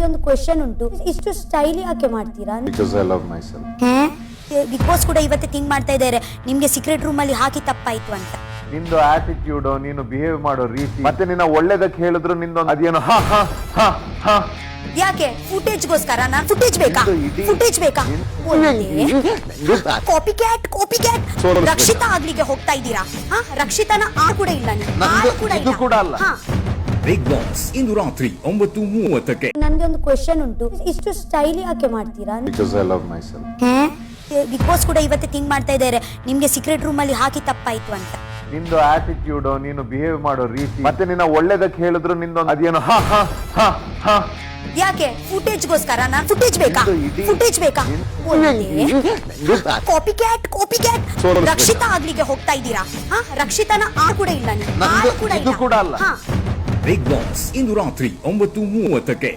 ನಂಗೆ ಒಂದು ಕ್ವೆಶ್ಚನ್ ಉಂಟು, ಇಷ್ಟು ಸ್ಟೈಲ್ ಯಾಕೆ ಮಾಡ್ತೀರಾ? Because I love myself. Bigg Boss ಕೂಡ ಇವತ್ತೇ ಥಿಂಕ್ ಮಾಡ್ತಾ ಇದ್ದಾರೆ ನಿಮ್ಗೆ ಸೀಕ್ರೆಟ್ ರೂಮ್ ಅಲ್ಲಿ ಹಾಕಿ ತಪ್ಪಾಯ್ತು ಅಂತ. ನಿಂದು ಆಟಿಟ್ಯೂಡ್, ನೀನು ಬಿಹೇವ್ ಮಾಡೋ ರೀತಿ, ಮತ್ತೆ ನಿನ್ನ ಒಳ್ಳೇದಕ್ಕೆ ಹೇಳಿದ್ರು ನಿಂದು ಅದೇನು ಹಾ ಹಾ ಹಾ ಹಾ. ಯಾಕೆ ಫುಟೇಜ್ಗೋಸ್ಕರ? ಫುಟೇಜ್ ಬೇಕಾ? ಫುಟೇಜ್ ಬೇಕಾ? ಕಾಪಿ ಕ್ಯಾಟ್ ರಕ್ಷಿತಾ ಆಗ್ಲಿಕ್ಕೆ ಹೋಗ್ತಾ ಇದ್ದೀರಾ? ರಕ್ಷಿತಾನ ಕೂಡ ಇಲ್ಲ ಇದು ಕೂಡ ಅಲ್ಲ. ಬಿಗ್ ಬಾಸ್ ಇಂದು ರಾತ್ರಿ 9:30ಕ್ಕೆ. ನನ್ಗೆ ಒಂದು ಕ್ವೆಶ್ಚನ್ ಉಂಟು, ಇಷ್ಟು ಸ್ಟೈಲ್ ಯಾಕೆ ಮಾಡ್ತೀರಾ? Because I love myself. Bigg Boss ಕೂಡ ಇವತ್ತೇ ಥಿಂಕ್ ಮಾಡ್ತಾ ಇದ್ದಾರೆ ನಿಮ್ಗೆ ಸೀಕ್ರೆಟ್ ರೂಮ್ ಅಲ್ಲಿ ಹಾಕಿ ತಪ್ಪಾಯ್ತು ಅಂತ. ನಿಂದು ಆಟಿಟ್ಯೂಡ್, ನೀನು ಬಿಹೇವ್ ಮಾಡೋ ರೀತಿ, ಮತ್ತೆ ನಿನ್ನ ಒಳ್ಳೇದಕ್ಕೆ ಹೇಳಿದ್ರು ನಿಂದು ಅದೇನು ಹಾ ಹಾ ಹಾ ಹಾ. ಯಾಕೆ ಫುಟೇಜ್ಗೋಸ್ಕರ? ಫುಟೇಜ್ ಬೇಕಾ? ಫುಟೇಜ್ ಬೇಕಾ? ಕಾಪಿ ಕ್ಯಾಟ್ ರಕ್ಷಿತಾ ಆಗ್ಲಿಕ್ಕೆ ಹೋಗ್ತಾ ಇದ್ದೀರಾ? ರಕ್ಷಿತಾನ ಕೂಡ ಇಲ್ಲ ಇದು ಕೂಡ ಅಲ್ಲ. ಬಿಗ್ ಬಾಸ್ ಇಂದು ರಾತ್ರಿ 9:30ಕ್ಕೆ.